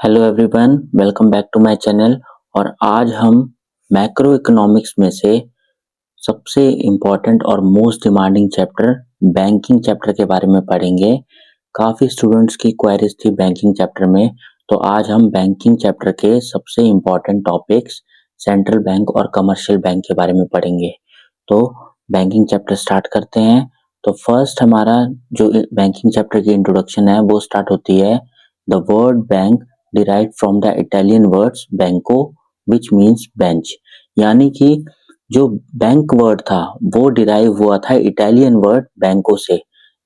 Hello everyone, welcome back to my channel. और आज हम मैक्रो इकोनॉमिक्स में से सबसे इम्पोर्टेंट और most demanding chapter banking chapter के बारे में पढ़ेंगे। काफ़ी स्टूडेंट्स की क्वेरीज थी बैंकिंग चैप्टर में, तो आज हम बैंकिंग चैप्टर के सबसे इम्पोर्टेंट टॉपिक्स सेंट्रल बैंक और कमर्शियल बैंक के बारे में पढ़ेंगे। तो बैंकिंग चैप्टर स्टार्ट करते हैं। तो फर्स्ट हमारा जो बैंकिंग चैप्टर की इंट्रोडक्शन है वो स्टार्ट होती है। The word bank derived from the Italian words banco which means bench, यानी कि जो बैंक वर्ड था वो डिराइव हुआ था इटालियन वर्ड बैंको से,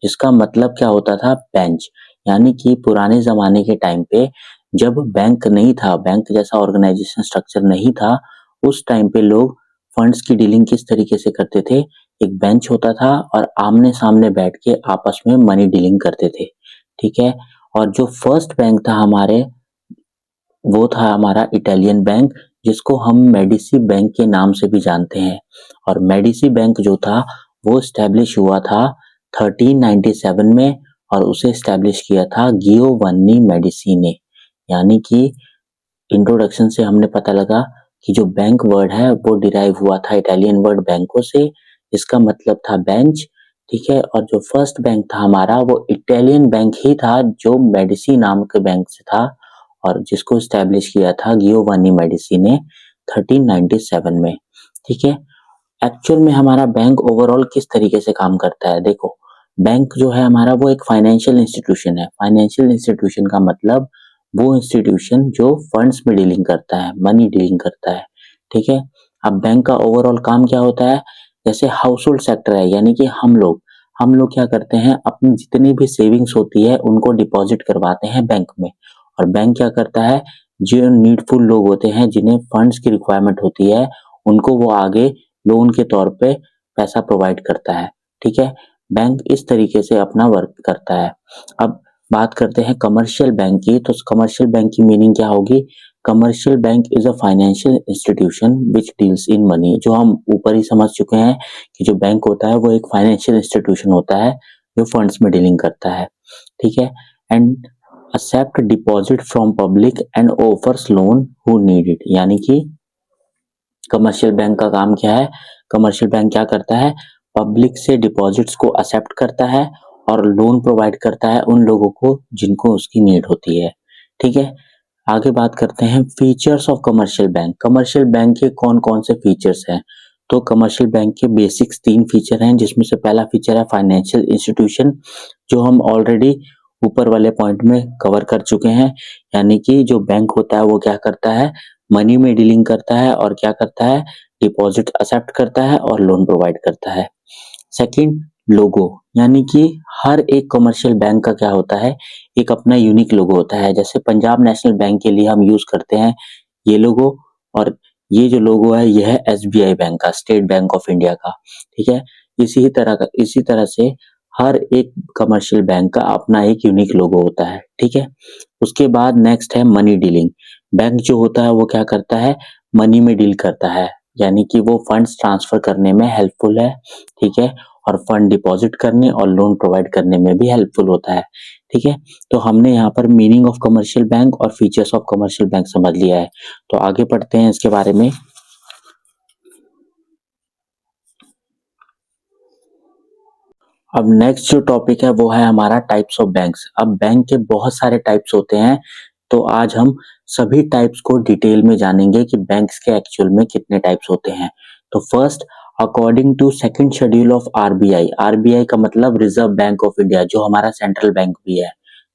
जिसका मतलब क्या होता था बेंच। यानी कि पुराने जमाने के टाइम पे जब बैंक नहीं था, बैंक जैसा ऑर्गेनाइजेशन स्ट्रक्चर नहीं था, उस टाइम पे लोग फंड्स की डीलिंग किस तरीके से करते थे। एक बेंच होता था और आमने सामने बैठ के आपस में मनी डीलिंग करते थे। ठीक है। और जो फर्स्ट बैंक था हमारे, वो था हमारा इटालियन बैंक, जिसको हम मेडिसी बैंक के नाम से भी जानते हैं। और मेडिसी बैंक जो था वो स्टैब्लिश हुआ था 1397 में, और उसे स्टैब्लिश किया था गियोवन्नी मेडिसी ने। यानी कि इंट्रोडक्शन से हमने पता लगा कि जो बैंक वर्ड है वो डिराइव हुआ था इटालियन वर्ड बैंको से, इसका मतलब था बेंच। ठीक है। और जो फर्स्ट बैंक था हमारा वो इटालियन बैंक ही था जो मेडिसी नाम के बैंक से था, और जिसको स्टैब्लिश किया था गियोवन्नी मेडिसी ने 1397 में। ठीक है। एक्चुअल में हमारा बैंक ओवरऑल किस तरीके से काम करता है, देखो। बैंक जो है हमारा वो एक फाइनेंशियल इंस्टीट्यूशन है। फाइनेंशियल इंस्टीट्यूशन का मतलब वो इंस्टीट्यूशन जो फंड्स में डीलिंग करता है, मनी डीलिंग करता है। ठीक है। अब बैंक का ओवरऑल काम क्या होता है, जैसे हाउस होल्ड सेक्टर है, यानी कि हम लोग क्या करते हैं, अपनी जितनी भी सेविंग्स होती है उनको डिपॉजिट करवाते हैं बैंक में। और बैंक क्या करता है, जो नीडफुल लोग होते हैं जिन्हें फंड्स की रिक्वायरमेंट होती है, उनको वो आगे लोन के तौर पे पैसा प्रोवाइड करता है। ठीक है। बैंक इस तरीके से अपना वर्क करता है। अब बात करते हैं कमर्शियल बैंक की। तो कमर्शियल बैंक की मीनिंग क्या होगी, commercial bank is a financial institution which deals in money. जो हम ऊपर ही समझ चुके हैं कि जो बैंक होता है वो एक फाइनेंशियल इंस्टीट्यूशन होता है जो फंड्स में डीलिंग करता है। ठीक है। And accept deposit from public and offers loan who need it. यानी कि कमर्शियल बैंक का काम क्या है, कमर्शियल बैंक क्या करता है, पब्लिक से डिपॉजिट्स को एक्सेप्ट करता है और लोन प्रोवाइड करता है उन लोगों को जिनको उसकी नीड होती है। ठीक है। आगे बात करते हैं features of commercial bank. Commercial bank के कौन कौन से फीचर्स हैं। तो कमर्शियल बैंक के बेसिक्स 3 फीचर हैं, जिसमें से पहला फीचर है फाइनेंशियल इंस्टीट्यूशन, जो हम ऑलरेडी ऊपर वाले पॉइंट में कवर कर चुके हैं। यानी कि जो बैंक होता है वो क्या करता है, मनी में डीलिंग करता है और क्या करता है, डिपॉजिट एक्सेप्ट करता है और लोन प्रोवाइड करता है। सेकंड, लोगो, यानी कि हर एक कमर्शियल बैंक का क्या होता है, एक अपना यूनिक लोगो होता है। जैसे पंजाब नेशनल बैंक के लिए हम यूज करते हैं ये लोगो, और ये जो लोगो है ये है एसबीआई बैंक का, स्टेट बैंक ऑफ इंडिया का। ठीक है। इसी तरह से हर एक कमर्शियल बैंक का अपना एक यूनिक लोगो होता है। ठीक है। उसके बाद नेक्स्ट है मनी डीलिंग। बैंक जो होता है वो क्या करता है, मनी में डील करता है, यानी कि वो फंड्स ट्रांसफर करने में हेल्पफुल है। ठीक है। और फंड डिपॉजिट करने और लोन प्रोवाइड करने में भी हेल्पफुल होता है। ठीक है। तो हमने यहाँ पर मीनिंग ऑफ कमर्शियल बैंक और फीचर्स ऑफ कमर्शियल बैंक समझ लिया है। तो आगे पढ़ते हैं इसके बारे में। अब नेक्स्ट जो टॉपिक है वो है हमारा टाइप्स ऑफ बैंक्स। अब बैंक के बहुत सारे टाइप्स होते हैं, तो आज हम सभी टाइप्स को डिटेल में जानेंगे कि बैंक्स के एक्चुअल में कितने टाइप्स होते हैं। तो first, according to second schedule of RBI. RBI का मतलब रिजर्व बैंक ऑफ इंडिया, जो हमारा सेंट्रल बैंक भी है।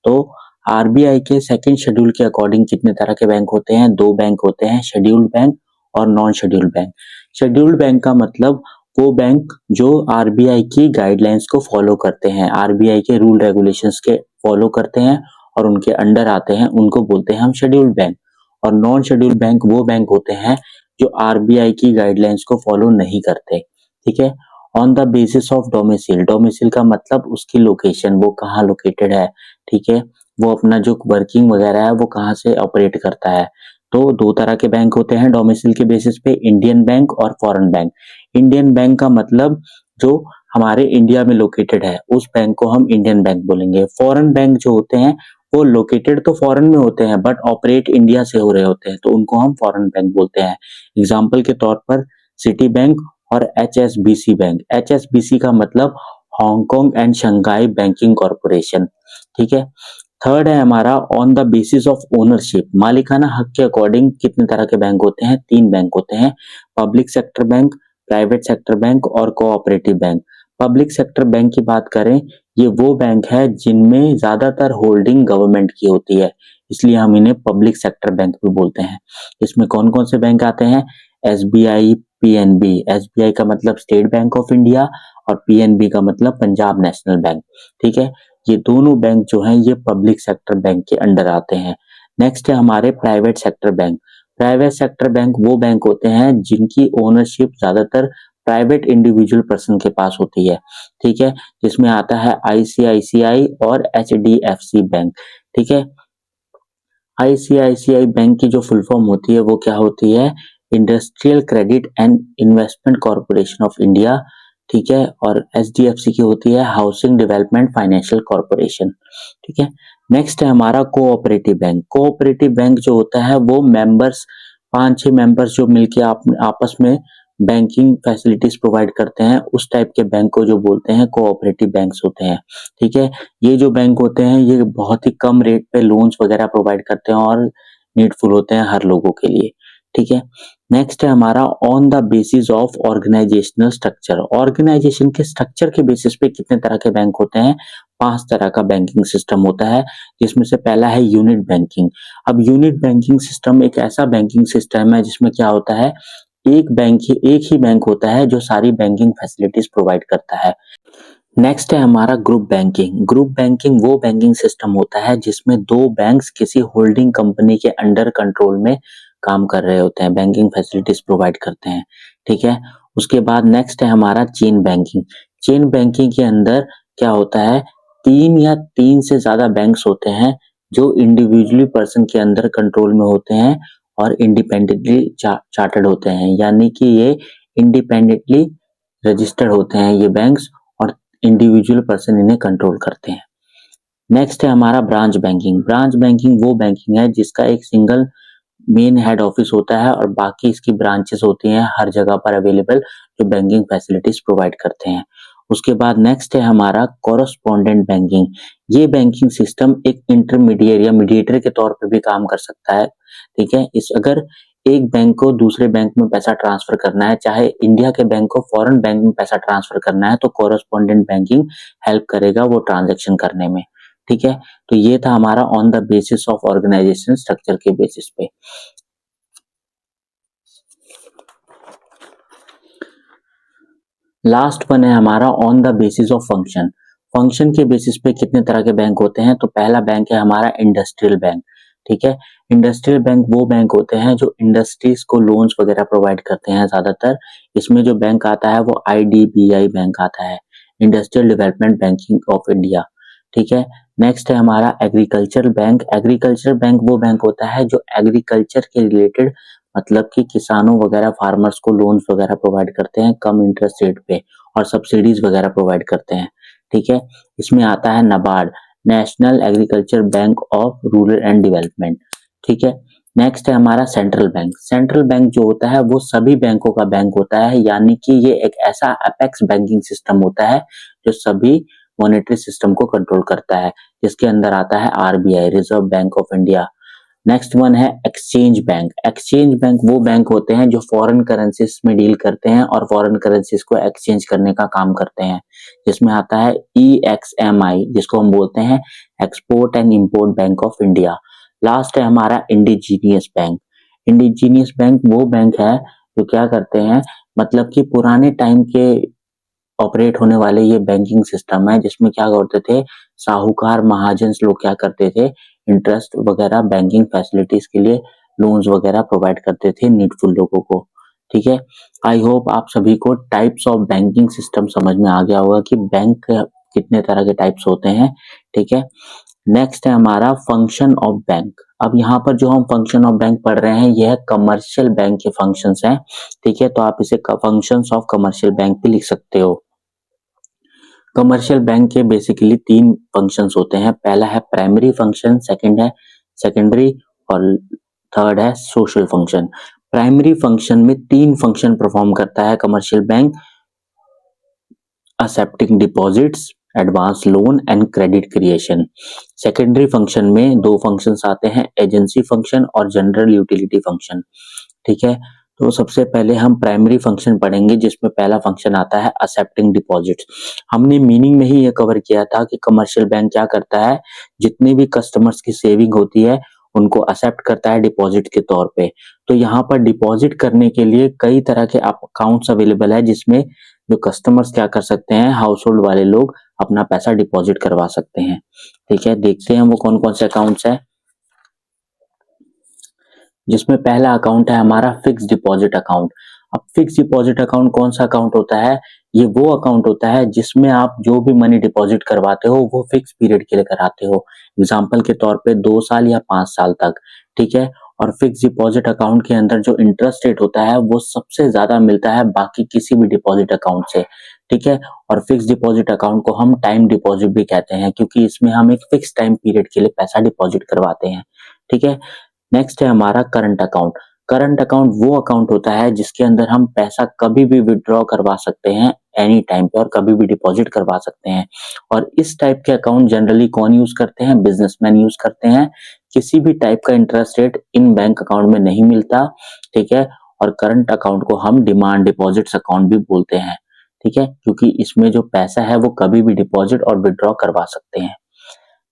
तो आरबीआई के सेकंड शेड्यूल के अकॉर्डिंग कितने तरह के बैंक होते हैं, 2 बैंक होते हैं, शेड्यूल्ड बैंक और non scheduled bank. Scheduled bank का मतलब वो बैंक जो आरबीआई की गाइडलाइंस को फॉलो करते हैं, आरबीआई के रूल रेगुलेशंस के फॉलो करते हैं और उनके अंडर आते हैं, उनको बोलते हैं हम शेड्यूल्ड बैंक। और नॉन शेड्यूल्ड बैंक वो बैंक होते हैं जो आरबीआई की गाइडलाइंस को फॉलो नहीं करते। ठीक है। On the basis of domicile. Domicile का मतलब उसकी लोकेशन, वो कहाँ लोकेटेड है। ठीक है। वो अपना जो वर्किंग वगैरह है वो कहाँ से ऑपरेट करता है। तो 2 तरह के बैंक होते हैं डोमिसाइल के बेसिस पे, इंडियन बैंक और फॉरेन बैंक। इंडियन बैंक का मतलब जो हमारे इंडिया में लोकेटेड है, उस बैंक को हम इंडियन बैंक बोलेंगे। फॉरेन बैंक जो होते हैं वो लोकेटेड तो फॉरेन में होते हैं बट ऑपरेट इंडिया से हो रहे होते हैं, तो उनको हम फॉरेन बैंक बोलते हैं। एग्जाम्पल के तौर पर सिटी बैंक और HSBC बैंक। HSBC का मतलब Hong Kong and Shanghai banking corporation, ठीक है। थर्ड है हमारा on the basis of ownership, मालिकाना हक के अकॉर्डिंग कितने तरह के बैंक होते हैं? 3 बैंक होते हैं, public sector bank, private sector bank और cooperative bank. Public sector bank की बात करें, ये वो बैंक है जिनमें ज्यादातर होल्डिंग गवर्नमेंट की होती है, इसलिए हम इन्हें पब्लिक सेक्टर बैंक भी बोलते हैं। इसमें कौन कौन से बैंक आते हैं? SBI, PNB। SBI का मतलब स्टेट बैंक ऑफ इंडिया और PNB का मतलब पंजाब नेशनल बैंक, ठीक है। ये दोनों बैंक जो हैं ये पब्लिक सेक्टर बैंक के अंडर आते हैं। नेक्स्ट है हमारे private sector bank. Private sector bank वो बैंक होते हैं जिनकी ओनरशिप ज्यादातर प्राइवेट इंडिविजुअल पर्सन के पास होती है, ठीक है। जिसमें आता है ICICI और HDFC बैंक, ठीक है। ICICI बैंक की जो फुल फॉर्म होती है वो क्या होती है? Industrial credit and investment corporation of India, ठीक है। और HDFC की होती है हाउसिंग डेवलपमेंट फाइनेंशियल कॉर्पोरेशन, ठीक है। नेक्स्ट है हमारा कोऑपरेटिव बैंक। कोऑपरेटिव बैंक जो होता है वो मेंबर्स, 5-6 मेंबर्स जो मिलके आपस में बैंकिंग फैसिलिटीज प्रोवाइड करते हैं, उस टाइप के बैंक को जो बोलते हैं कोऑपरेटिव बैंक्स होते हैं, ठीक है। ये जो बैंक होते हैं ये बहुत ही कम रेट पे लोन्स वगैरह प्रोवाइड करते हैं और नीडफुल होते हैं हर लोगों के लिए, ठीक है। नेक्स्ट है हमारा on the basis of organizational structure. Organization के स्ट्रक्चर के बेसिस पे कितने तरह के बैंक होते हैं? 5 तरह का बैंकिंग सिस्टम होता है, जिसमें से पहला है यूनिट बैंकिंग। अब यूनिट बैंकिंग सिस्टम एक ऐसा बैंकिंग सिस्टम है जिसमें क्या होता है, एक ही बैंक होता है जो सारी बैंकिंग फैसिलिटीज प्रोवाइड करता है। नेक्स्ट है हमारा ग्रुप बैंकिंग। ग्रुप बैंकिंग वो बैंकिंग सिस्टम होता है जिसमें 2 बैंक्स किसी होल्डिंग कंपनी के अंडर कंट्रोल में काम कर रहे होते हैं, बैंकिंग फैसिलिटीज प्रोवाइड करते हैं, ठीक है। उसके बाद नेक्स्ट है हमारा चेन बैंकिंग। चेन बैंकिंग के अंदर क्या होता है, 3 या 3 से ज्यादा बैंक्स होते हैं जो इंडिविजुअली पर्सन के अंदर कंट्रोल में होते हैं और इंडिपेंडेंटली चार्टर्ड होते हैं, यानी कि ये इंडिपेंडेंटली रजिस्टर्ड होते हैं ये बैंक्स और इंडिविजुअल पर्सन इन्हें कंट्रोल करते हैं। नेक्स्ट है हमारा ब्रांच बैंकिंग। ब्रांच बैंकिंग वो बैंकिंग है जिसका एक सिंगल मेन हेड ऑफिस होता है और बाकी इसकी ब्रांचेस होती हैं हर जगह पर अवेलेबल, जो बैंकिंग फैसिलिटीज प्रोवाइड करते हैं। उसके बाद नेक्स्ट है हमारा कॉरेस्पॉन्डेंट बैंकिंग। ये बैंकिंग सिस्टम एक इंटरमीडिएट या मीडिएटर के तौर पे भी काम कर सकता है, ठीक है। इस अगर एक बैंक को दूसरे बैंक में पैसा ट्रांसफर करना है, चाहे इंडिया के बैंक को फॉरेन बैंक में पैसा ट्रांसफर करना है, तो कॉरेस्पॉन्डेंट बैंकिंग हेल्प करेगा वो ट्रांजैक्शन करने में, ठीक है। तो ये था हमारा on the basis of organization structure के बेसिस पे। लास्ट वन है हमारा on the basis of function. Function के बेसिस पे कितने तरह के बैंक होते हैं? तो पहला बैंक है हमारा इंडस्ट्रियल बैंक, ठीक है। इंडस्ट्रियल बैंक वो बैंक होते हैं जो इंडस्ट्रीज को लोन्स वगैरह प्रोवाइड करते हैं ज्यादातर। इसमें जो बैंक आता है वो IDBI बैंक आता है, industrial development banking of India, ठीक है। नेक्स्ट है हमारा एग्रीकल्चर बैंक। एग्रीकल्चर बैंक वो बैंक होता है जो एग्रीकल्चर के रिलेटेड, मतलब कि किसानों वगैरह फार्मर्स को लोन्स वगैरह प्रोवाइड करते हैं कम इंटरेस्ट रेट पे और सब्सिडीज वगैरह प्रोवाइड करते हैं, ठीक है। इसमें आता है NABARD, national agriculture bank of rural and development, ठीक है। नेक्स्ट है हमारा सेंट्रल बैंक। सेंट्रल बैंक जो होता है वो सभी बैंकों का बैंक होता है, यानी कि ये एक ऐसा अपेक्स बैंकिंग सिस्टम होता है जो सभी मॉनेटरी सिस्टम को कंट्रोल करता है, जिसके अंदर आता है RBI, reserve bank of India. Next one है एक्सचेंज बैंक। एक्सचेंज बैंक वो बैंक होते हैं जो फॉरेन करेंसीज में डील करते हैं और फॉरेन करेंसीज को एक्सचेंज करने का काम करते हैं, जिसमें आता है EXMI, जिसको हम बोलते हैं export and import bank of India. Last है हमारा इंडिजीनियस बैंक। इंडिजीनियस बैंक वो बैंक है जो क्या करते हैं, मतलब कि पुराने टाइम के ऑपरेट होने वाले ये बैंकिंग सिस्टम है, जिसमें क्या करते थे, साहूकार महाजन लोग क्या करते थे, इंटरेस्ट वगैरह बैंकिंग फैसिलिटीज के लिए लोन्स वगैरह प्रोवाइड करते थे नीडफुल लोगों को, ठीक है। आई होप आप सभी को टाइप्स ऑफ बैंकिंग सिस्टम समझ में आ गया होगा कि बैंक कितने तरह के टाइप्स होते हैं, ठीक है। नेक्स्ट है हमारा फंक्शन ऑफ बैंक। अब यहाँ पर जो हम फंक्शन ऑफ बैंक पढ़ रहे हैं यह कमर्शियल बैंक के फंक्शंस हैं, ठीक है। तो आप इसे फंक्शंस ऑफ कमर्शियल बैंक भी लिख सकते हो। कमर्शियल बैंक के बेसिकली 3 फंक्शंस होते हैं। पहला है प्राइमरी फंक्शन, सेकंड है सेकेंडरी और थर्ड है सोशल फंक्शन। प्राइमरी फंक्शन में 3 फंक्शन परफॉर्म करता है commercial bank: accepting deposits, advance loan and credit creation. Secondary function में 2 फंक्शंस आते हैं: एजेंसी फंक्शन और जनरल यूटिलिटी फंक्शन। ठीक है, तो सबसे पहले हम प्राइमरी फंक्शन पढ़ेंगे जिसमें पहला फंक्शन आता है एक्सेप्टिंग डिपॉजिट्स। हमने मीनिंग में ही ये कवर किया था कि कमर्शियल बैंक क्या करता है, जितने भी कस्टमर्स की सेविंग होती है उनको एक्सेप्ट करता है डिपॉजिट के तौर पे। तो यहाँ पर डिपॉजिट करने के लिए कई तरह के अकाउंट्स अवेलेबल है जिसमें जो कस्टमर्स क्या कर सकते हैं, हाउस होल्ड वाले लोग अपना पैसा डिपॉजिट करवा सकते हैं। ठीक है, देखते हैं वो कौन कौन से अकाउंट्स है। जिसमें पहला अकाउंट है हमारा फिक्स डिपॉजिट अकाउंट। अब फिक्स डिपॉजिट अकाउंट कौन सा अकाउंट होता है? ये वो अकाउंट होता है जिसमें आप जो भी मनी डिपॉजिट करवाते हो वो फिक्स पीरियड के लिए कराते हो। एग्जाम्पल के तौर पे 2 साल या 5 साल तक। ठीक है, और फिक्स डिपॉजिट अकाउंट के अंदर जो इंटरेस्ट रेट होता है वो सबसे ज्यादा मिलता है बाकी किसी भी डिपॉजिट अकाउंट से। ठीक है, और फिक्स डिपॉजिट अकाउंट को हम टाइम डिपॉजिट भी कहते हैं क्योंकि इसमें हम एक फिक्स टाइम पीरियड के लिए पैसा डिपॉजिट करवाते हैं। ठीक है, नेक्स्ट है हमारा करंट अकाउंट। करंट अकाउंट वो अकाउंट होता है जिसके अंदर हम पैसा कभी भी विड्रॉ करवा सकते हैं एनी टाइम पे और कभी भी डिपॉजिट करवा सकते हैं। और इस टाइप के अकाउंट जनरली कौन यूज करते हैं? बिजनेसमैन यूज करते हैं। किसी भी टाइप का interest rate in bank account में नहीं मिलता। ठीक है, और करंट अकाउंट को हम डिमांड डिपॉजिट्स अकाउंट भी बोलते हैं। ठीक है, क्योंकि इसमें जो पैसा है वो कभी भी डिपॉजिट और विड्रॉ करवा सकते हैं।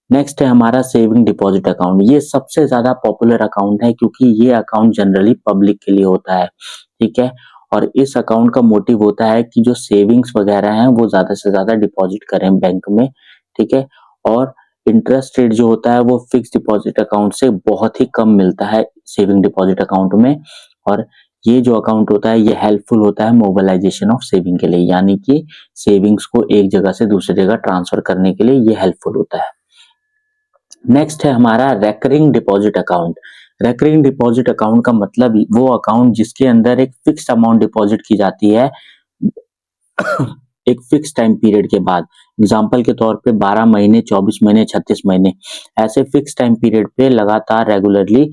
नेक्स्ट है हमारा सेविंग डिपॉजिट अकाउंट। ये सबसे ज्यादा पॉपुलर अकाउंट है क्योंकि ये अकाउंट जनरली पब्लिक के लिए होता है। ठीक है, और इस अकाउंट का मोटिव होता है कि जो सेविंग्स वगैरह हैं वो ज्यादा से ज्यादा डिपॉजिट करें बैंक में। ठीक है, और इंटरेस्ट रेट जो होता है वो फिक्स डिपॉजिट अकाउंट से बहुत ही कम मिलता है सेविंग डिपॉजिट अकाउंट में। और ये जो अकाउंट होता है ये हेल्पफुल होता है मोबिलाइजेशन ऑफ सेविंग के लिए, यानी कि सेविंग्स को एक जगह से दूसरी जगह ट्रांसफर करने के लिए ये हेल्पफुल होता है। नेक्स्ट है हमारा recurring deposit account. Recurring deposit account का मतलब वो अकाउंट जिसके अंदर एक फिक्स्ड अमाउंट डिपॉजिट की जाती है एक फिक्स टाइम पीरियड के बाद। एग्जांपल के तौर पे 12 महीने, 24 महीने, 36 महीने, ऐसे फिक्स टाइम पीरियड पे लगातार रेगुलरली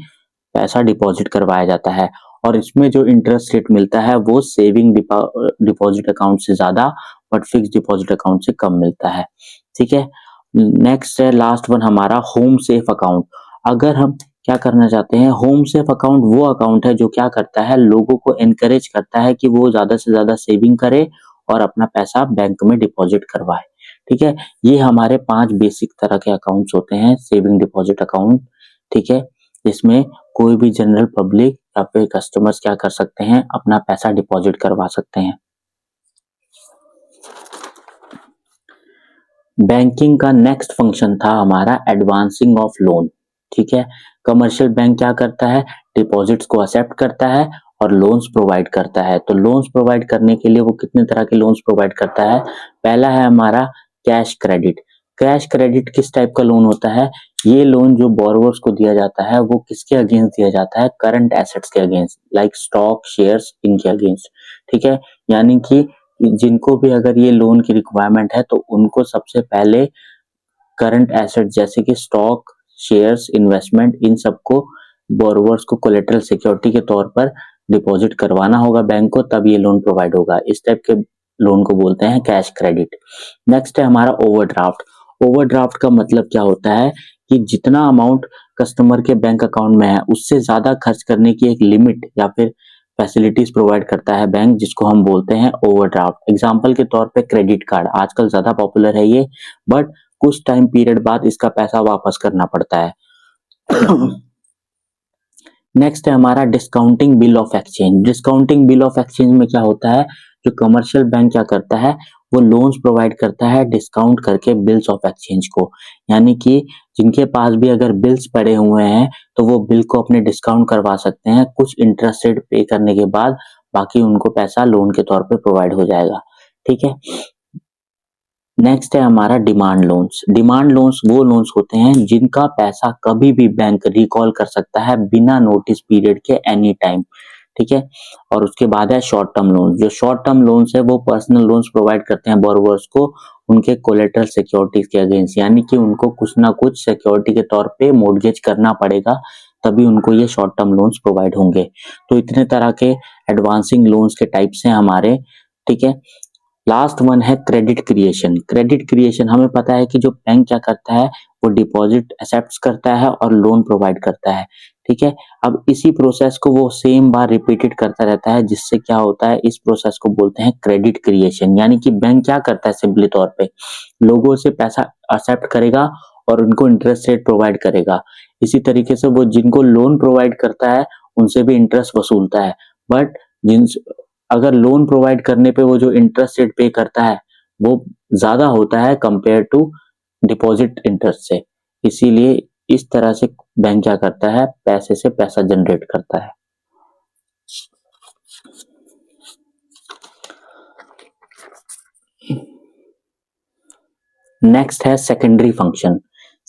पैसा डिपॉजिट करवाया जाता है। और इसमें जो इंटरेस्ट रेट मिलता है वो सेविंग डिपॉजिट अकाउंट से ज्यादा बट फिक्स डिपॉजिट अकाउंट से कम मिलता है। ठीक है, नेक्स्ट है लास्ट वन हमारा होम सेफ अकाउंट। अगर हम क्या करना चाहते हैं, होम सेफ अकाउंट वो अकाउंट है जो क्या करता है, लोगों को एनकरेज करता है कि वो ज्यादा से ज्यादा सेविंग करे और अपना पैसा बैंक में डिपॉजिट करवाए। ठीक है, ये हमारे 5 बेसिक तरह के अकाउंट्स होते हैं सेविंग डिपॉजिट अकाउंट। ठीक है, इसमें कोई भी जनरल पब्लिक या फिर कस्टमर्स क्या कर सकते हैं, अपना पैसा डिपॉजिट करवा सकते हैं। बैंकिंग का नेक्स्ट फंक्शन था हमारा एडवांसिंग ऑफ लोन। ठीक है, कमर्शियल बैंक क्या करता है, डिपॉजिट्स को एक्सेप्ट करता है और लोन्स प्रोवाइड करता है। तो लोन्स प्रोवाइड करने के लिए वो कितने तरह के लोन्स प्रोवाइड करता है? पहला है हमारा कैश क्रेडिट। कैश क्रेडिट किस टाइप का लोन होता है? ये लोन जो बोरोवर्स को दिया जाता है वो किसके अगेंस्ट दिया जाता है? करंट एसेट्स के अगेंस्ट, लाइक स्टॉक, शेयर्स, इनके अगेंस्ट। ठीक है, यानी कि जिनको भी अगर ये लोन की रिक्वायरमेंट है तो उनको सबसे पहले करंट एसेट जैसे कि स्टॉक, शेयर्स, इन्वेस्टमेंट, इन सबको बोरोवर्स को कोलेटरल सिक्योरिटी के तौर पर डिपॉजिट करवाना होगा बैंक को, तब ये लोन प्रोवाइड होगा। इस टाइप के लोन को बोलते हैं कैश क्रेडिट। नेक्स्ट है हमारा ओवरड्राफ्ट। ओवरड्राफ्ट का मतलब क्या होता है कि जितना अमाउंट कस्टमर के बैंक अकाउंट में है उससे ज्यादा खर्च करने की एक लिमिट या फिर फैसिलिटीज प्रोवाइड करता है बैंक, जिसको हम बोलते हैं ओवरड्राफ्ट। एग्जांपल के तौर पे क्रेडिट कार्ड आजकल ज्यादा पॉपुलर है ये, बट कुछ टाइम पीरियड बाद इसका पैसा वापस करना पड़ता है। नेक्स्ट है हमारा discounting bill of exchange. Discounting bill of exchange में क्या होता है, जो कमर्शियल बैंक क्या करता है, वो लोन्स प्रोवाइड करता है डिस्काउंट करके बिल्स ऑफ एक्सचेंज को। यानी कि जिनके पास भी अगर बिल्स पड़े हुए हैं तो वो बिल को अपने डिस्काउंट करवा सकते हैं कुछ इंटरेस्ट रेट पे करने के बाद, बाकी उनको पैसा लोन के तौर पे प्रोवाइड हो जाएगा। ठीक है, नेक्स्ट है हमारा डिमांड लोन्स। डिमांड लोन्स वो लोन्स होते हैं जिनका पैसा कभी भी बैंक रिकॉल कर सकता है बिना नोटिस पीरियड के एनी टाइम। ठीक है। और उसके बाद है शॉर्ट टर्म लोन। जो शॉर्ट टर्म लोन्स है वो पर्सनल लोन्स प्रोवाइड करते हैं बोरोवर्स को उनके कोलेटरल सिक्योरिटीज के अगेंस्ट, यानी कि उनको कुछ ना कुछ सिक्योरिटी के तौर पे मोर्गेज करना पड़ेगा, तभी उनको ये शॉर्ट टर्म लोन्स प्रोवाइड होंगे। तो इतने तरह के एडवांसिंग लोन्स के टाइप्स हैं हमारे, ठीक है। लास्ट वन है क्रेडिट क्रिएशन। क्रेडिट क्रिएशन हमें पता है कि जो बैंक क्या करता है वो डिपॉजिट एक्सेप्ट करता है और लोन प्रोवाइड करता है, ठीक है। अब इसी प्रोसेस को वो सेम बार रिपीटेड करता रहता है, जिससे क्या होता है, इस प्रोसेस को बोलते हैं क्रेडिट क्रिएशन। यानी कि बैंक क्या करता है, सिंपली तौर पे लोगों से पैसा एक्सेप्ट करेगा और उनको इंटरेस्ट रेट प्रोवाइड करेगा। इसी तरीके से वो जिनको लोन प्रोवाइड करता है उनसे भी इंटरेस्ट वसूलता है, बट जिन अगर लोन प्रोवाइड करने पे वो जो इंटरेस्ट रेट पे करता है वो ज्यादा होता है कंपेयर टू डिपॉजिट इंटरेस्ट से। इसीलिए इस तरह से बैंक क्या करता है, पैसे से पैसा जनरेट करता है। नेक्स्ट है सेकेंडरी फंक्शन।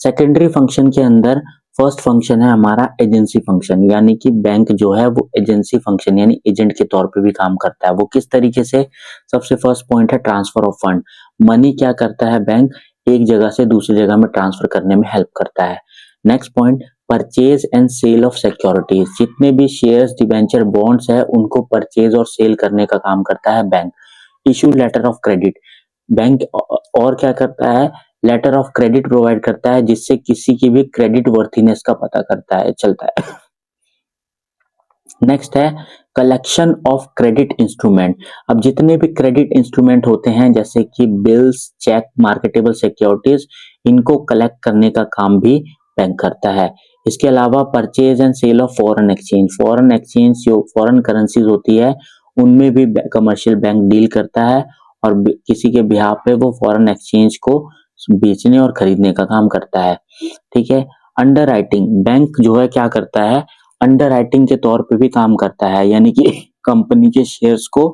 सेकेंडरी फंक्शन के अंदर फर्स्ट फंक्शन है हमारा एजेंसी फंक्शन, यानी कि बैंक जो है वो एजेंसी फंक्शन यानी एजेंट के तौर पे भी काम करता है। वो किस तरीके से, सबसे फर्स्ट पॉइंट है ट्रांसफर ऑफ फंड। मनी क्या करता है बैंक, एक जगह से दूसरी जगह में ट्रांसफर करने में हेल्प करता है। Next point, purchase and sale of securities. जितने भी शेयर्स, डिबेंचर, बॉन्ड्स है उनको परचेज और सेल करने का काम करता है bank. Issue letter of credit, bank और क्या करता है, लेटर ऑफ क्रेडिट प्रोवाइड करता है, जिससे किसी की भी क्रेडिट वर्थीनेस का पता करता है, चलता है। नेक्स्ट है कलेक्शन ऑफ क्रेडिट इंस्ट्रूमेंट। अब जितने भी क्रेडिट इंस्ट्रूमेंट होते हैं जैसे कि बिल्स, चेक, मार्केटेबल सिक्योरिटीज, इनको कलेक्ट करने का काम भी बैंक करता है। इसके अलावा purchase and sale of foreign exchange. Foreign exchange जो फॉरेन करेंसीज होती है उनमें भी कमर्शियल बैंक डील करता है और किसी के बिहाफ पे वो फॉरेन एक्सचेंज को बेचने और खरीदने का काम करता है, ठीक है। अंडर राइटिंग, बैंक जो है क्या करता है, अंडर राइटिंग के तौर पे भी काम करता है, यानी कि कंपनी के शेयर्स को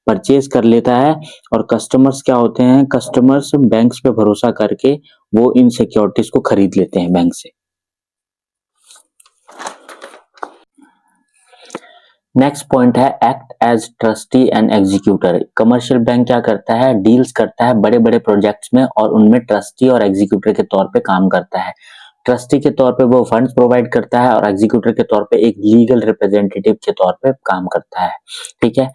परचेज कर लेता है और कस्टमर्स क्या होते हैं, कस्टमर्स बैंक्स पे भरोसा करके वो इन सिक्योरिटीज को खरीद लेते हैं बैंक से। नेक्स्ट पॉइंट है act as trustee and executor. Commercial bank क्या करता है, डील्स करता है बड़े बड़े प्रोजेक्ट्स में और उनमें ट्रस्टी और एग्जीक्यूटर के तौर पे काम करता है। ट्रस्टी के तौर पे वो फंड्स प्रोवाइड करता है और एग्जीक्यूटर के तौर पे एक लीगल रिप्रेजेंटेटिव के तौर पे काम करता है, ठीक है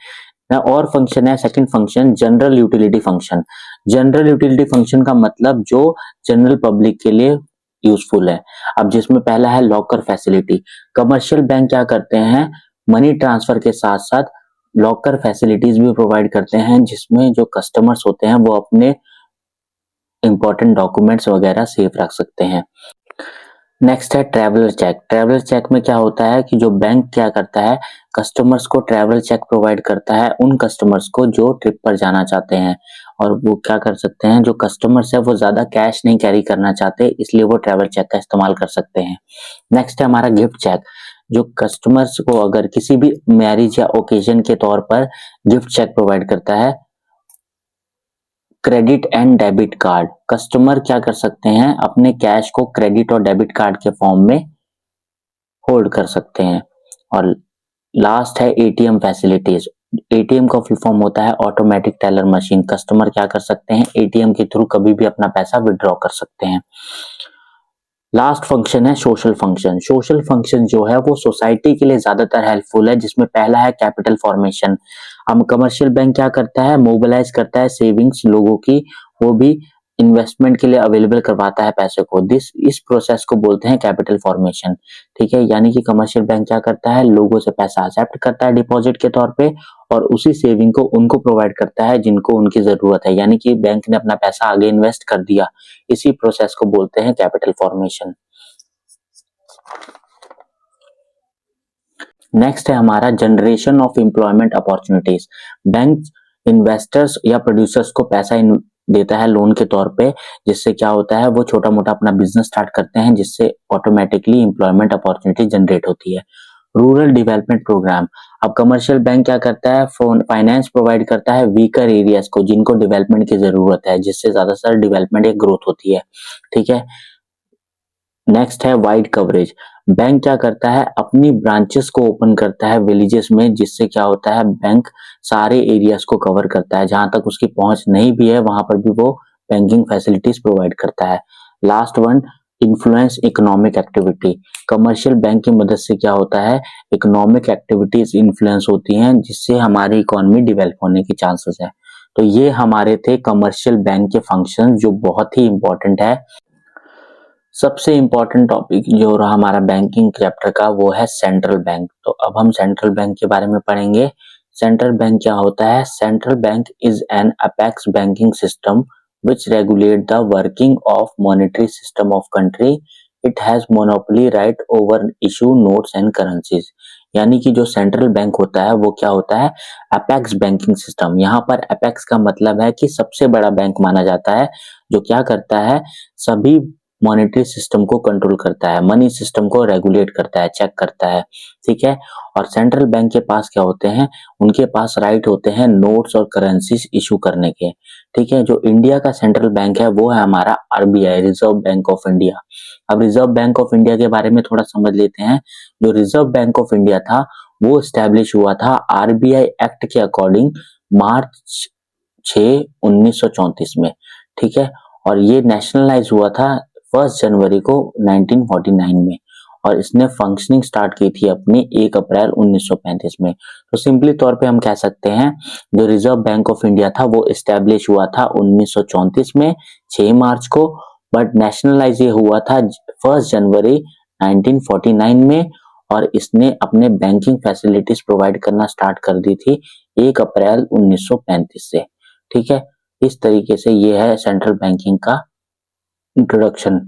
ना। और फंक्शन है second function, general utility function. General utility function का मतलब जो जनरल पब्लिक के लिए यूजफुल है। अब जिसमें पहला है लॉकर फैसिलिटी। कमर्शियल बैंक क्या करते हैं, मनी ट्रांसफर के साथ साथ लॉकर फैसिलिटीज भी प्रोवाइड करते हैं, जिसमें जो कस्टमर्स होते हैं वो अपने इंपॉर्टेंट डॉक्यूमेंट्स वगैरह सेफ रख सकते हैं। नेक्स्ट है ट्रैवलर चेक। ट्रैवलर चेक में क्या होता है कि जो बैंक क्या करता है, कस्टमर्स को ट्रैवल चेक प्रोवाइड करता है, उन कस्टमर्स को जो ट्रिप पर जाना चाहते हैं। और वो क्या कर सकते हैं, जो कस्टमर्स है वो ज्यादा कैश नहीं कैरी करना चाहते, इसलिए वो ट्रैवल चेक का इस्तेमाल कर सकते हैं। नेक्स्ट है हमारा गिफ्ट चेक। जो कस्टमर्स को अगर किसी भी मैरिज या ओकेजन के तौर पर गिफ्ट चेक प्रोवाइड करता है। Credit and debit card, customer क्या कर सकते हैं, अपने कैश को क्रेडिट और डेबिट कार्ड के फॉर्म में होल्ड कर सकते हैं। और लास्ट है एटीएम फैसिलिटीज। एटीएम का फुल फॉर्म होता है ऑटोमेटिक टेलर मशीन। कस्टमर क्या कर सकते हैं, एटीएम के थ्रू कभी भी अपना पैसा विड्रॉ कर सकते हैं। लास्ट फंक्शन है सोशल फंक्शन। सोशल फंक्शन जो है वो सोसाइटी के लिए ज्यादातर हेल्पफुल है, जिसमें पहला है कैपिटल फॉर्मेशन। अब कमर्शियल बैंक क्या करता है, मोबिलाइज करता है सेविंग्स लोगों की, वो भी इन्वेस्टमेंट के लिए अवेलेबल करवाता है पैसे को। इस प्रोसेस को बोलते हैं कैपिटल फॉर्मेशन, ठीक है। यानी कि कमर्शियल बैंक क्या करता है, लोगों से पैसा एक्सेप्ट करता है डिपॉजिट के तौर पे और उसी सेविंग को उनको प्रोवाइड करता है जिनको उनकी जरूरत है, यानी कि बैंक ने अपना पैसा आगे इन्वेस्ट कर दिया। इसी प्रोसेस को बोलते हैं कैपिटल फॉर्मेशन। नेक्स्ट है हमारा generation of employment opportunities. Bank investors या प्रोड्यूसर्स को पैसा देता है लोन के तौर पे, जिससे क्या होता है वो छोटा मोटा अपना बिजनेस स्टार्ट करते हैं, जिससे ऑटोमेटिकली एम्प्लॉयमेंट अपॉर्चुनिटी जनरेट होती है। Rural development program. अब कमर्शियल बैंक क्या करता है, फाइनेंस प्रोवाइड करता है वीकर एरियाज को, जिनको डेवलपमेंट की जरूरत है, जिससे ज्यादातर डेवलपमेंट या ग्रोथ होती है, ठीक है। नेक्स्ट है वाइड कवरेज। बैंक क्या करता है, अपनी ब्रांचेस को ओपन करता है विलेजेस में, जिससे क्या होता है बैंक सारे एरियाज को कवर करता है, जहां तक उसकी पहुंच नहीं भी है वहां पर भी वो बैंकिंग फैसिलिटीज प्रोवाइड करता है। Last one, influence economic activity. Commercial bank की मदद से क्या होता है, इकोनॉमिक एक्टिविटीज इन्फ्लुएंस होती हैं, जिससे हमारी इकोनॉमी डेवलप होने के चांसेस है। तो ये हमारे थे कमर्शियल बैंक के फंक्शन, जो बहुत ही इंपॉर्टेंट है। सबसे इम्पोर्टेंट टॉपिक जो रहा हमारा बैंकिंग चैप्टर का, वो है सेंट्रल बैंक। तो अब हम सेंट्रल बैंक के बारे में पढ़ेंगे। सेंट्रल बैंक क्या होता है? Central bank is an apex banking system which regulate the working of monetary system of country. It has monopoly right over issue notes and currencies. यानी कि जो सेंट्रल बैंक होता है वो क्या होता है? Apex banking system. यहाँ पर अपेक्स का मतलब है कि सबसे बड़ा बैंक माना जाता है, जो क्या करता है, सभी मॉनेटरी सिस्टम को कंट्रोल करता है, मनी सिस्टम को रेगुलेट करता है, चेक करता है। ठीक है। और सेंट्रल बैंक के पास क्या होते हैं? उनके पास राइट होते हैं नोट्स और करेंसीज इशू करने के। ठीक है। जो इंडिया का सेंट्रल बैंक है वो है हमारा RBI, reserve bank of India. अब रिजर्व बैंक ऑफ इंडिया के बारे में थोड़ा समझ लेते हैं। जो रिजर्व बैंक ऑफ इंडिया था वो स्टैब्लिश हुआ था आरबीआई एक्ट के अकॉर्डिंग मार्च 6 1934 में। ठीक है। और ये नेशनलाइज हुआ था 1 जनवरी को 1949 में, और इसने फंक्शनिंग स्टार्ट की थी अपनी 1 अप्रैल 1935 में। तो सिंपली तौर पे हम कह सकते हैं जो रिजर्व बैंक ऑफ इंडिया था वो एस्टेब्लिश हुआ था 1934 में 6 मार्च को, बट नेशनलाइज ये हुआ था 1 जनवरी 1949 में, और इसने अपने बैंकिंग फैसिलिटीज प्रोवाइड करना स्टार्ट कर दी थी 1 अप्रैल 1935 से। ठीक है। इस तरीके से ये है सेंट्रल बैंकिंग का इंट्रोडक्शन।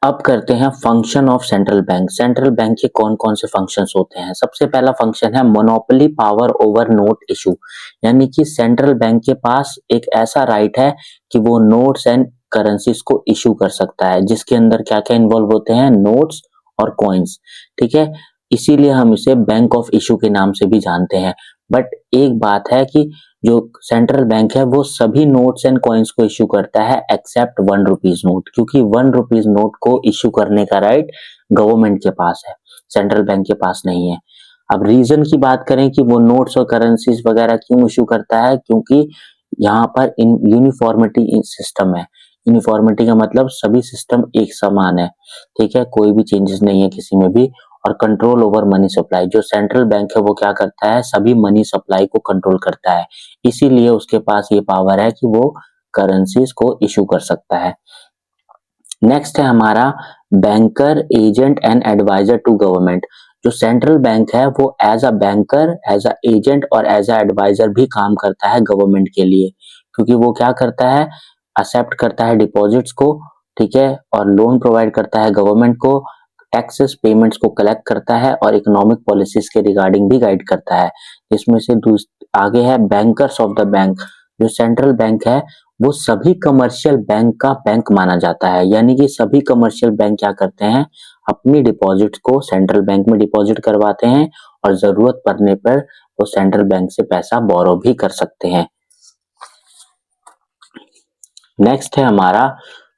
अब करते हैं function of central bank. Central bank के कौन कौन से फंक्शंस होते हैं? सबसे पहला फंक्शन है monopoly power over note issue. यानी कि सेंट्रल बैंक के पास एक ऐसा राइट है कि वो नोट्स एंड करेंसीज को इशू कर सकता है, जिसके अंदर क्या क्या इन्वॉल्व होते हैं? नोट्स और कॉइन्स। ठीक है। इसीलिए हम इसे बैंक ऑफ इशू के नाम से भी जानते हैं। बट एक बात है कि जो सेंट्रल बैंक है वो सभी नोट्स एंड कॉइन्स को इशू करता है एक्सेप्ट 1 रुपीज नोट, क्योंकि 1 रुपीज नोट को इशू करने का राइट गवर्नमेंट के पास है, सेंट्रल बैंक के पास नहीं है। अब रीजन की बात करें कि वो नोट्स और करेंसीज वगैरह क्यों इशू करता है, क्योंकि यहाँ पर इन यूनिफॉर्मिटी सिस्टम है। यूनिफॉर्मिटी का मतलब सभी सिस्टम एक समान है। ठीक है। कोई भी चेंजेस नहीं है किसी में भी। और कंट्रोल ओवर मनी सप्लाई, जो सेंट्रल बैंक है वो क्या करता है? सभी मनी सप्लाई को कंट्रोल करता है, इसीलिए उसके पास ये पावर है कि वो करेंसीज को इशू कर सकता है। नेक्स्ट है हमारा banker, agent and adviser to government. जो सेंट्रल बैंक है वो as a banker, as a agent और एज अ एडवाइजर भी काम करता है गवर्नमेंट के लिए, क्योंकि वो क्या करता है? एक्सेप्ट करता है डिपॉजिट्स को। ठीक है। और लोन प्रोवाइड करता है गवर्नमेंट को, टैक्सेस पेमेंट्स को कलेक्ट करता है, और इकोनॉमिक पॉलिसीज के रिगार्डिंग भी गाइड करता है। इसमें से आगे है बैंकर्स ऑफ द बैंक। जो सेंट्रल बैंक है वो सभी कमर्शियल बैंक का बैंक माना जाता है, यानी कि सभी कमर्शियल बैंक क्या करते हैं? अपनी डिपॉजिट्स को सेंट्रल बैंक में डिपॉजिट करवाते हैं, और जरूरत पड़ने पर वो सेंट्रल बैंक से पैसा बोरो भी कर सकते हैं। नेक्स्ट है हमारा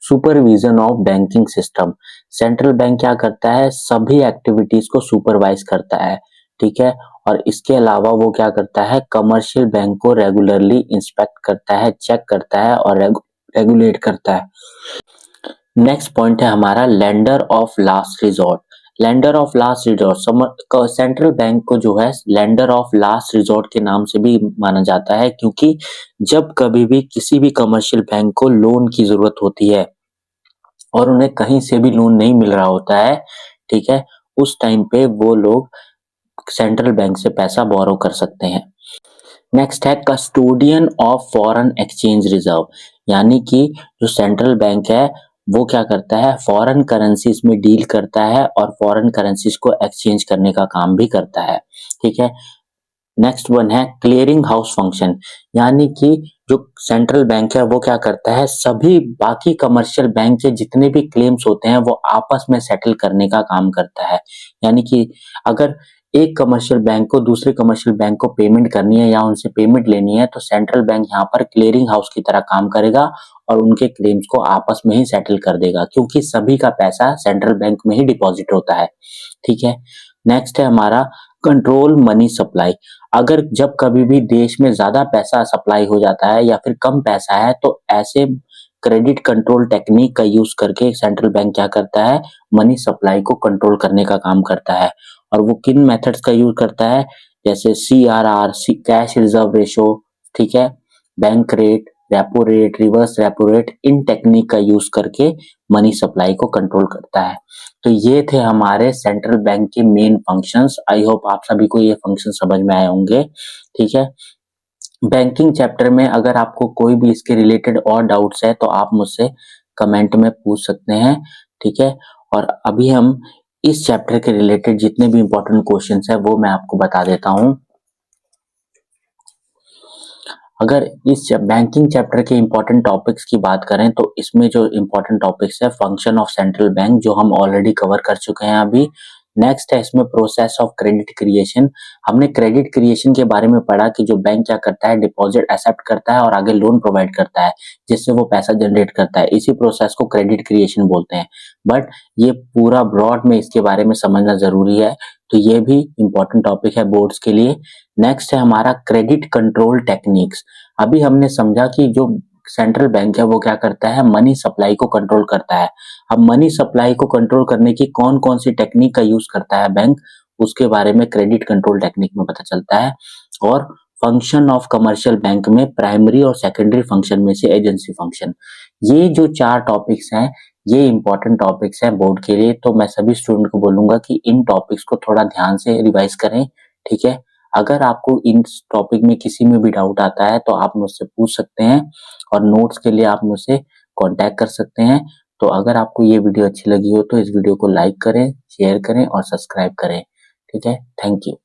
supervision of banking system. Central bank क्या करता है? सभी एक्टिविटीज को सुपरवाइज करता है। ठीक है। और इसके अलावा वो क्या करता है? कमर्शियल बैंक को रेगुलरली इंस्पेक्ट करता है, चेक करता है और रेगुलेट करता है। नेक्स्ट पॉइंट है हमारा lender of last resort. Lender of last resort, central bank को जो है लेंडर ऑफ लास्ट रिजॉर्ट के नाम से भी माना जाता है, क्योंकि जब कभी भी किसी भी कमर्शियल बैंक को लोन की जरूरत होती है और उन्हें कहीं से भी लोन नहीं मिल रहा होता है, ठीक है, उस टाइम पे वो लोग सेंट्रल बैंक से पैसा बोरो कर सकते हैं। नेक्स्ट है custodian of foreign exchange reserve. यानी कि जो सेंट्रल बैंक है वो क्या करता है? फॉरेन करेंसीज में डील करता है और फॉरेन करेंसीज को एक्सचेंज करने का काम भी करता है। ठीक है। नेक्स्ट वन है क्लियरिंग हाउस फंक्शन। यानी कि जो सेंट्रल बैंक है वो क्या करता है? सभी बाकी कमर्शियल बैंक के जितने भी क्लेम्स होते हैं वो आपस में सेटल करने का काम करता है। यानी कि अगर एक कमर्शियल बैंक को दूसरे कमर्शियल बैंक को पेमेंट करनी है या उनसे पेमेंट लेनी है तो सेंट्रल बैंक यहाँ पर क्लियरिंग हाउस की तरह काम करेगा और उनके क्लेम्स को आपस में ही सेटल कर देगा, क्योंकि सभी का पैसा सेंट्रल बैंक में ही डिपॉजिट होता है। ठीक है। नेक्स्ट है हमारा कंट्रोल मनी सप्लाई। अगर जब कभी भी देश में ज्यादा पैसा सप्लाई हो जाता है या फिर कम पैसा है तो ऐसे क्रेडिट कंट्रोल टेक्निक का यूज करके सेंट्रल बैंक क्या करता है, मनी सप्लाई को कंट्रोल करने का काम करता है। और वो किन मेथड्स का यूज करता है, जैसे CRR, कैश रिजर्व रेशो, ठीक है, bank rate, repo rate, reverse repo rate, इन टेक्निक का यूज करके मनी सप्लाई को कंट्रोल करता है। तो ये थे हमारे सेंट्रल बैंक के मेन फंक्शंस। आई होप आप सभी को ये फंक्शन समझ में आए होंगे। ठीक है। बैंकिंग चैप्टर में अगर आपको कोई भी इसके रिलेटेड और डाउट्स है तो आप मुझसे कमेंट में पूछ सकते हैं। ठीक है। और अभी हम इस चैप्टर के रिलेटेड जितने भी इंपॉर्टेंट क्वेश्चंस है वो मैं आपको बता देता हूं। अगर इस बैंकिंग चैप्टर के इंपॉर्टेंट टॉपिक्स की बात करें तो इसमें जो इंपॉर्टेंट टॉपिक्स है, फंक्शन ऑफ सेंट्रल बैंक, जो हम ऑलरेडी कवर कर चुके हैं अभी। नेक्स्ट है इसमें प्रोसेस ऑफ क्रेडिट क्रिएशन। हमने क्रेडिट क्रिएशन के बारे में पढ़ा कि जो बैंक क्या करता है, डिपॉजिट एक्सेप्ट करता है और आगे लोन प्रोवाइड करता है जिससे वो पैसा जनरेट करता है। इसी प्रोसेस को क्रेडिट क्रिएशन बोलते हैं। बट ये पूरा ब्रॉड में इसके बारे में समझना जरूरी है, तो ये भी इंपॉर्टेंट टॉपिक है बोर्ड्स के लिए। नेक्स्ट है हमारा क्रेडिट कंट्रोल टेक्निक्स। अभी हमने समझा कि जो सेंट्रल बैंक है वो क्या करता है, मनी सप्लाई को कंट्रोल करता है। अब मनी सप्लाई को कंट्रोल करने की कौन कौन सी टेक्निक का यूज करता है बैंक, उसके बारे में क्रेडिट कंट्रोल टेक्निक में पता चलता है। और फंक्शन ऑफ कमर्शियल बैंक में प्राइमरी और सेकेंडरी फंक्शन में से एजेंसी फंक्शन। ये जो 4 टॉपिक्स हैं ये इंपॉर्टेंट टॉपिक्स हैं बोर्ड के लिए, तो मैं सभी स्टूडेंट को बोलूंगा कि इन टॉपिक्स को थोड़ा ध्यान से रिवाइज करें। ठीक है। अगर आपको इन टॉपिक में किसी में भी डाउट आता है तो आप मुझसे पूछ सकते हैं और नोट्स के लिए आप मुझसे कांटेक्ट कर सकते हैं। तो अगर आपको ये वीडियो अच्छी लगी हो तो इस वीडियो को लाइक करें, शेयर करें और सब्सक्राइब करें। ठीक है। Thank you.